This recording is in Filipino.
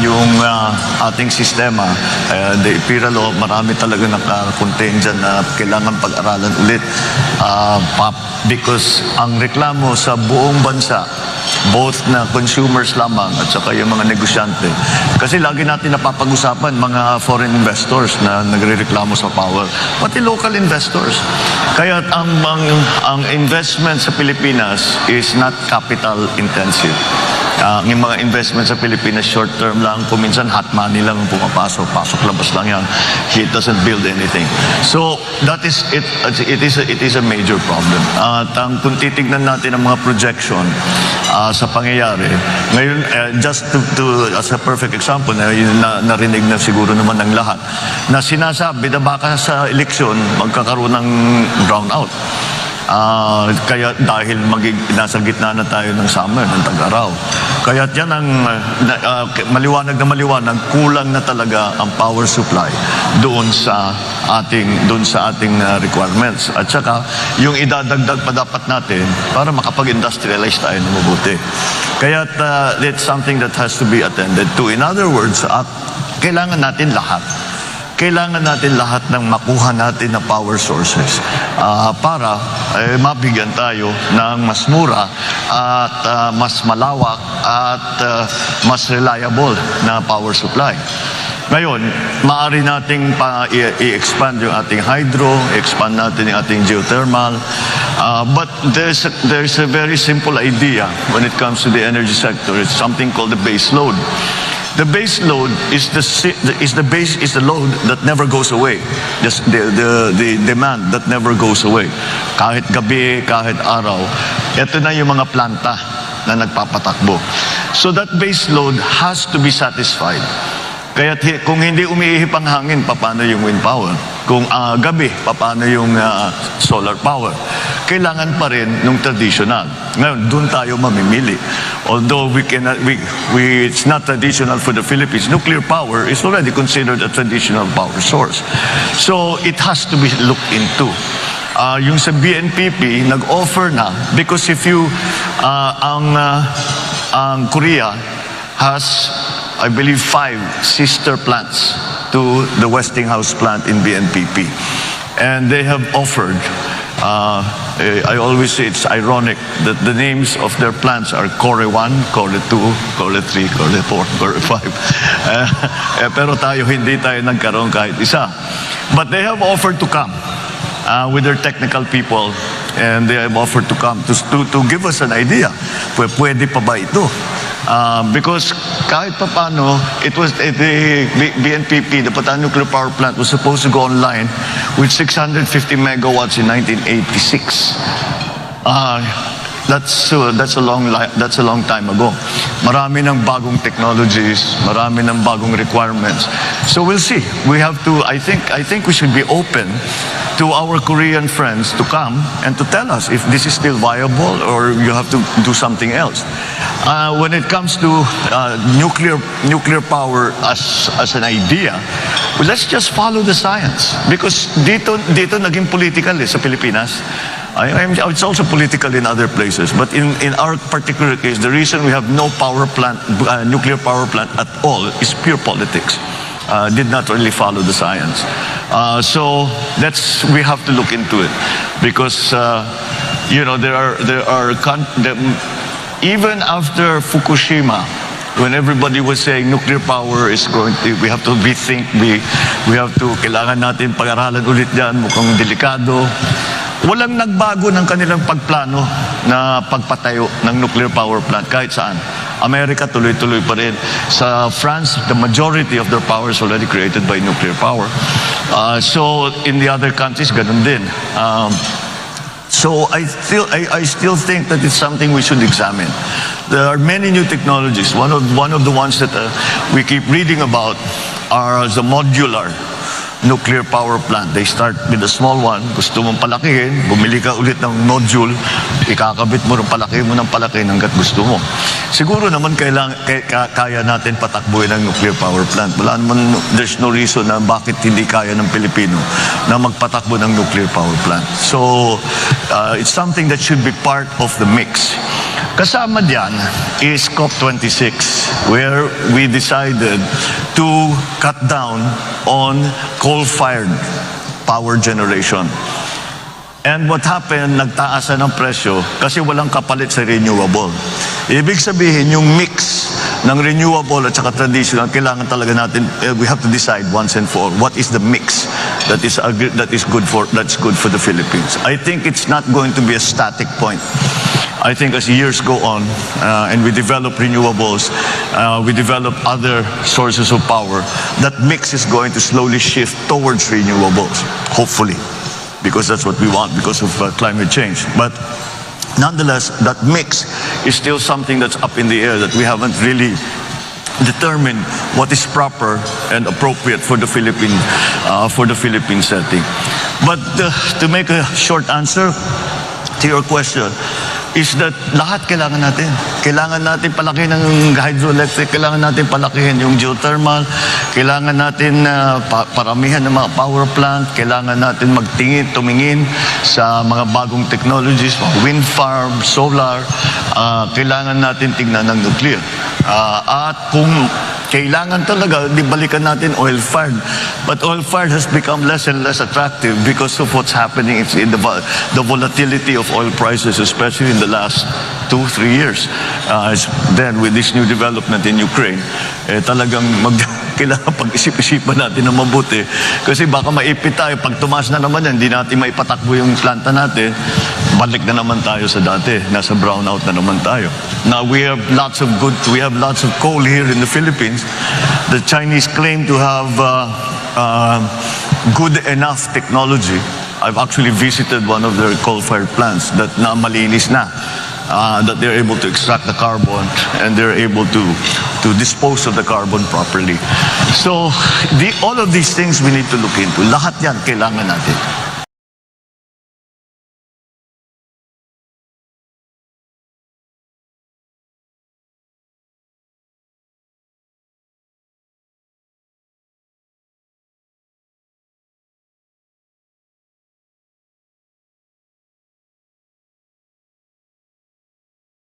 Yung ating sistema, the imperial law, marami talaga nakakontain dyan na kailangan pag-aralan ulit. Because ang reklamo sa buong bansa, both na consumers lamang at saka yung mga negosyante. Kasi lagi natin napapag-usapan mga foreign investors na nagre-reklamo sa power, pati local investors. Kaya ang investment sa Pilipinas is not capital intensive. Yung mga investment sa Pilipinas short term lang, kung minsan hot money lang ang pumapasok, pasok-labas lang yan. It doesn't build anything. So that is it. It is a major problem. At kung titignan natin ang mga projection sa pangyayari, ngayon just as a perfect example, narinig na siguro naman ng lahat, na sinasabi na baka sa eleksyon magkakaroon ng brownout. Kaya dahil nasa gitna na tayo ng summer, ng tag-araw. Kaya yan ang maliwanag na maliwanag, kulang na talaga ang power supply doon sa ating requirements. At saka yung idadagdag pa dapat natin para makapag-industrialize tayo na mabuti. Kaya it's something that has to be attended to. In other words, kailangan natin lahat. Kailangan natin lahat ng makuha natin na power sources para mabigyan tayo ng mas mura at mas malawak at mas reliable na power supply. Ngayon, maaari nating i-expand yung ating hydro, expand natin yung ating geothermal, but there's a very simple idea when it comes to the energy sector. It's something called the base load. The base load is the load that never goes away. The demand that never goes away. Kahit gabi, kahit araw, ito na yung mga planta na nagpapatakbo. So that base load has to be satisfied. Kaya kung hindi umiihip ang hangin, paano yung wind power? Kung gabi, paano yung solar power? Kailangan pa rin nung traditional. Ngayon, doon tayo mamimili. Although it's not traditional for the Philippines, nuclear power is already considered a traditional power source. So it has to be looked into. Yung sa BNPP, nag-offer na, because if you, ang Korea has, I believe, 5 sister plants to the Westinghouse plant in BNPP. And they have offered, I always say it's ironic that the names of their plants are Core 1, Core 2, Core 3, Core 4, Core 5. Pero hindi tayo nagkaroon kahit isa. But they have offered to come with their technical people, and they have offered to come to give us an idea. Pwede pa ba ito? Because kahit pa paano, the BNPP, the Bataan Nuclear Power Plant, was supposed to go online with 650 megawatts in 1986. That's a long time ago. Marami ng bagong technologies, marami ng bagong requirements. So we'll see. We have to. I think we should be open to our Korean friends to come and to tell us if this is still viable or you have to do something else. When it comes to nuclear power as an idea, well, let's just follow the science, because dito naging political sa Pilipinas. It's also political in other places, but in our particular case, the reason we have no power plant, nuclear power plant at all, is pure politics. Did not really follow the science. So we have to look into it, because even after Fukushima, when everybody was saying nuclear power is we have to rethink, kailangan natin pag-aralan ulit yan, mukhang delikado. Walang nagbago ng kanilang pagplano na pagpatayo ng nuclear power plant kahit saan. Amerika tuloy-tuloy pa rin. Sa France, the majority of their power is already created by nuclear power. So in the other countries, ganun din. So I still think that it's something we should examine. There are many new technologies. One of the ones that we keep reading about are the modular nuclear power plant. They start with a small one. Gusto mong palakihin, bumili ka ulit ng module, ikakabit mo rin, palakihin mo ng palakihin hanggat gusto mo. Siguro naman kaya natin patakbuhin ang nuclear power plant. Wala naman, there's no reason na bakit hindi kaya ng Pilipino na magpatakbo ng nuclear power plant. So it's something that should be part of the mix. Kasama diyan is COP26, where we decided to cut down on coal-fired power generation. And what happened, nagtaasan ng presyo kasi walang kapalit sa renewable. Ibig sabihin, yung mix ng renewable at saka traditional, kailangan talaga natin, we have to decide once and for all, what is the mix that's good for the Philippines. I think it's not going to be a static point. I think as years go on and we develop renewables, we develop other sources of power, that mix is going to slowly shift towards renewables, hopefully, because that's what we want because of climate change. But nonetheless, that mix is still something that's up in the air that we haven't really determined what is proper and appropriate for the Philippine setting. But to make a short answer to your question, is that lahat kailangan natin. Kailangan natin palaki ng hydroelectric, kailangan natin palakihin yung geothermal, kailangan natin paramihan ng mga power plant, kailangan natin tumingin sa mga bagong technologies, wind farm, solar, kailangan natin tingnan ng nuclear. At kung kailangan talaga, di balikan natin oil-fired. But oil-fired has become less and less attractive because of what's happening in the volatility of oil prices, especially in the last 2-3 years. Then with this new development in Ukraine, talagang kailangan pag-isip-isipan natin na mabuti. Kasi baka maipit tayo, pag tumaas na naman yan, hindi natin maipatakbo yung planta natin, balik na naman tayo sa dati. Nasa brownout na naman tayo. Now we have lots of coal here in the Philippines. The Chinese claim to have good enough technology. I've actually visited one of their coal-fired plants that na malinis na. That they're able to extract the carbon and they're able to dispose of the carbon properly. So all of these things we need to look into. Lahat yan kailangan natin.